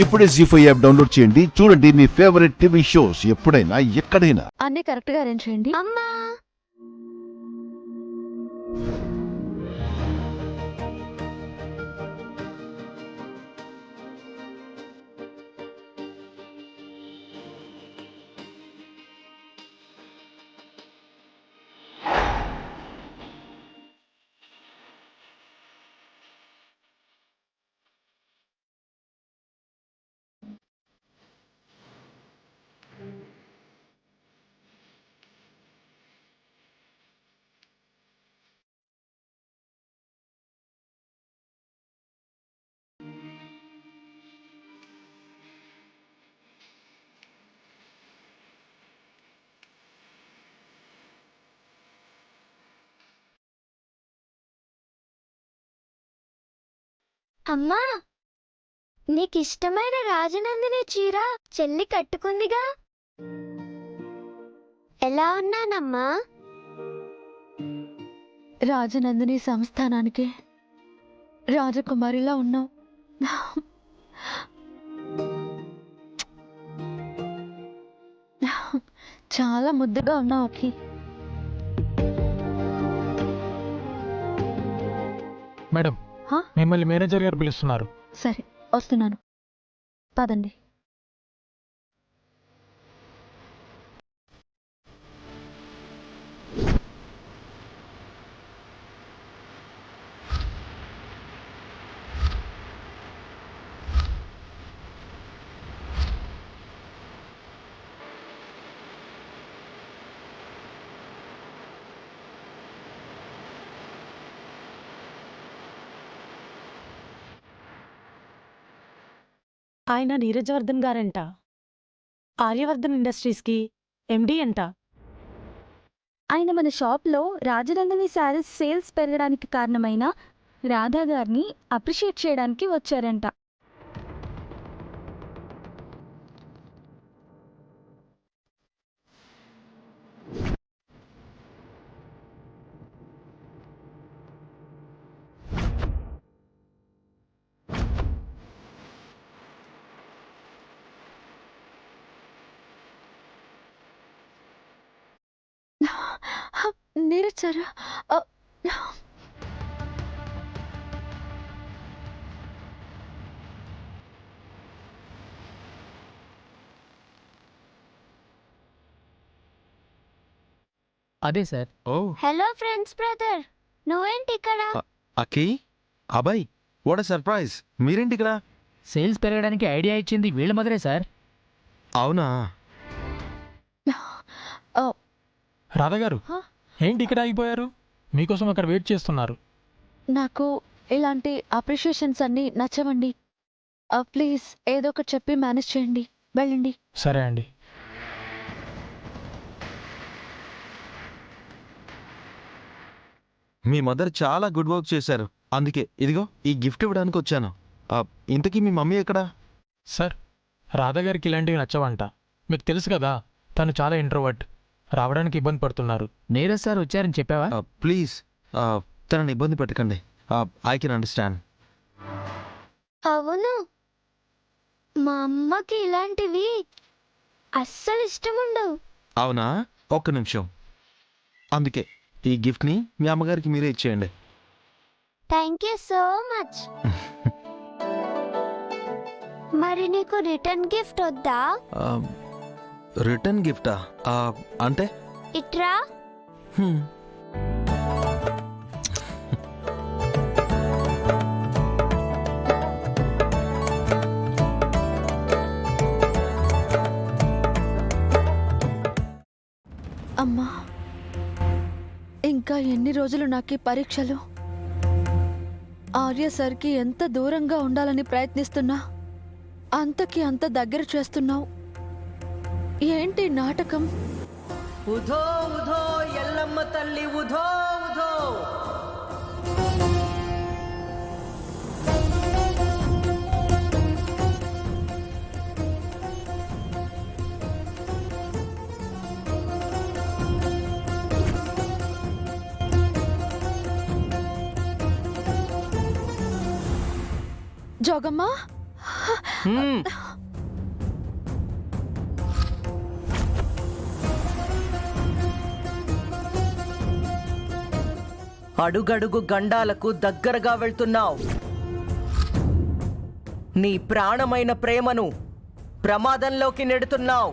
ఇప్పుడే జీ5 app download చేయండి. చూడండి మీ ఫేవరెట్ టీవీ షోస్ ఎప్పుడైనా ఎక్కడైనా. అన్నీ కరెక్ట్ గా అరేంజ్ చేయండి. అమ్మా అమ్మా నీకిష్టమైన రాజనందిని చీర చెల్లి కట్టుకుందిగా, ఎలా ఉన్నానమ్మా? రాజనందిని సంస్థానానికి రాజకుమారిలా ఉన్నావు. చాలా ముద్దుగా ఉన్నావు అఖి. మేడం, హా? మిమ్మల్ని మేనేజర్ గారు పిలుస్తున్నారు. సరే వస్తున్నాను, పదండి. ఆయన నీరజవర్ధన్ గారంట. ఆర్యవర్ధన్ ఇండస్ట్రీస్కి ఎండి అంట. ఆయన మన షాప్లో రాజనందిని శారీస్ సేల్స్ పెరగడానికి కారణమైన రాధా గారిని అప్రిషియేట్ చేయడానికి వచ్చారంట. నీరజ్ సార్, అదే సార్. ఓ హలో ఫ్రెండ్స్ బ్రదర్, నువ్వేంటి ఇక్కడ? అఖి, అభయ్, వాట్ సర్ప్రైజ్! మీరేంటి ఇక్కడ? సేల్స్ పెరగడానికి ఐడియా ఇచ్చింది వీళ్ళ మదరే సార్. అవునా? రాధగారు, హా? ఏంటి ఇక్కడ ఆగిపోయారు? మీకోసం అక్కడ వెయిట్ చేస్తున్నారు. నాకు ఇలాంటి అప్రిషియేషన్స్ అన్నీ నచ్చవండి. ప్లీజ్ ఏదో ఒకటి చెప్పి మేనేజ్ చేయండి, వెళ్ళండి. సరే అండి. మీ మదర్ చాలా గుడ్ వర్క్ చేశారు. అందుకే ఇదిగో ఈ గిఫ్ట్ ఇవ్వడానికి వచ్చాను. ఇంతకీ మీ మమ్మీ ఎక్కడా? సార్, రాధగారికి ఇలాంటివి నచ్చవంట. మీకు తెలుసు కదా, తను చాలా ఇంట్రోవర్ట్. రావడానికి ఇబ్బంది పడుతున్నారు. నీరజ్ సార్ వచ్చారని చెప్పావా? ప్లీజ్ తనని ఇబ్బంది పెట్టకండి. I can understand. అవును, మా అమ్మకి ఇలాంటివి అస్సలు ఇష్టం ఉండవు. అవునా? ఒక్క నిమిషం. అందుకే ఈ గిఫ్ట్ని మీ అమ్మగారికి మీరే ఇచ్చేయండి. Thank you so much. మరి నీకు రిటర్న్ గిఫ్ట్ వద్దా? రిటర్న్ గిఫ్టా? అంటే ఇట్రా. హ్మ్. అమ్మా, ఇంకా ఎన్ని రోజులు నాకు ఈ పరీక్షలు? ఆర్య సార్కి ఎంత దూరంగా ఉండాలని ప్రయత్నిస్తున్నా అంతకి అంత దగ్గర చేస్తున్నావు. ఏంటి నాటకం? ఉధో ఉధో ఎల్లమ్మ తల్లి ఉధో ఉధో. జోగమ్మా, అడుగడుగు గండాలకు దగ్గరగా వెళ్తున్నావు. నీ ప్రాణమైన ప్రేమను ప్రమాదంలోకి నెడుతున్నావు.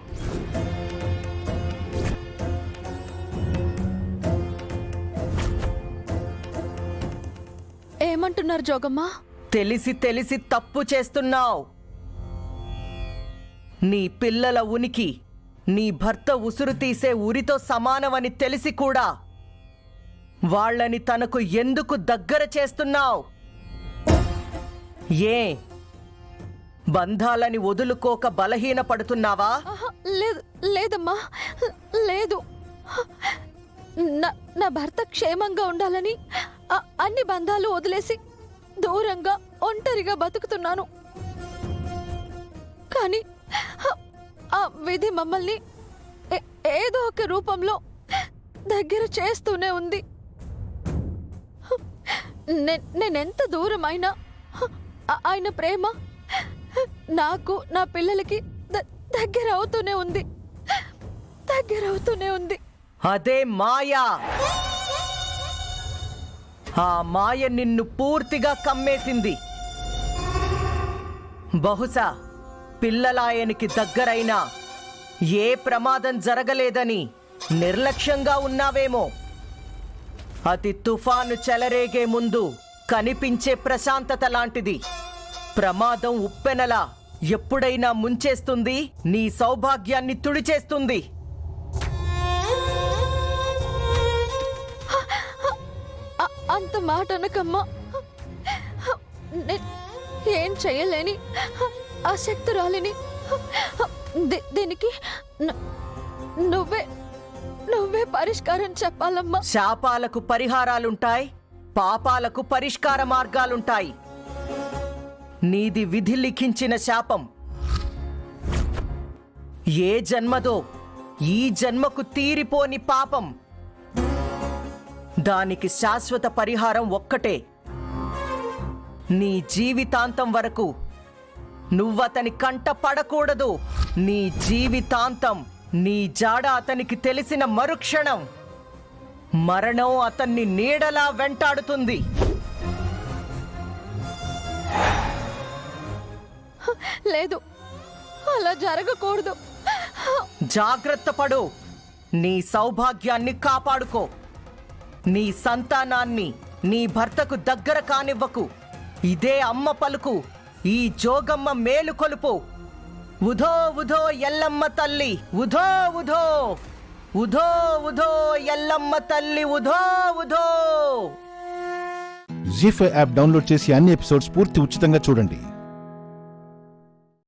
ఏమంటున్నారు జోగమ్మ? తెలిసి తెలిసి తప్పు చేస్తున్నావు. నీ పిల్లల ఉనికి నీ భర్త ఉసురు తీసే ఉరితో సమానమని తెలిసి కూడా వాళ్ళని తనకు ఎందుకు దగ్గర చేస్తున్నావు? ఏ బంధాలని వదులుకోక బలహీన పడుతున్నావా? ఆహా, లేదు లేదమ్మా, లేదు. నా భర్త క్షేమంగా ఉండాలని అన్ని బంధాలు వదిలేసి దూరంగా ఒంటరిగా బతుకుతున్నాను. కానీ ఆ విధి మమ్మల్ని ఏదో ఒక రూపంలో దగ్గర చేస్తూనే ఉంది. నేనెంత దూరమైనా ఆయన ప్రేమ నాకు నా పిల్లలకి దగ్గర అవుతూనే ఉంది, దగ్గర అవుతూనే ఉంది. అదే మాయా. ఆ మాయ నిన్ను పూర్తిగా కమ్మేసింది. బహుశా పిల్లలాయనికి దగ్గరైనా ఏ ప్రమాదం జరగలేదని నిర్లక్ష్యంగా ఉన్నావేమో. అతి తుఫాను చెలరేగే ముందు కనిపించే ప్రశాంతత లాంటిది ప్రమాదం ఉప్పెనలా ఎప్పుడైనా ముంచేస్తుంది, నీ సౌభాగ్యాన్ని తుడిచేస్తుంది. అంత మాట అనకమ్మా. ఏం చెయ్యలేని ఆసక్తురాలిని. దీనికి నువ్వే పరిష్కారం చెప్పాలమ్మా. శాపాలకు పరిహారాలుంటాయి, పాపాలకు పరిష్కార మార్గాలుంటాయి. నీది విధి లిఖించిన శాపం. ఏ జన్మదో ఈ జన్మకు తీరిపోని పాపం. దానికి శాశ్వత పరిహారం ఒక్కటే. నీ జీవితాంతం వరకు నువ్వతని కంట పడకూడదు. నీ జీవితాంతం నీ జాడ అతనికి తెలిసిన మరుక్షణం మరణం అతన్ని నీడలా వెంటాడుతుంది. లేదు, అలా జరగకూడదు. జాగ్రత్త పడు. నీ సౌభాగ్యాన్ని కాపాడుకో. నీ సంతానాన్ని నీ భర్తకు దగ్గర కానివ్వకు. ఇదే అమ్మ పలుకు, ఈ జోగమ్మ మేలు కొలుపు. ఉధో ఉధో ఎల్లమ్మ తల్లి, ఉధో ఉధో, ఉధో ఉధో ఎల్లమ్మ తల్లి, ఉధో ఉధో. జీ5 యాప్ డౌన్లోడ్ చేసి అన్ని ఎపిసోడ్స్ పూర్తి ఉచితంగా చూడండి.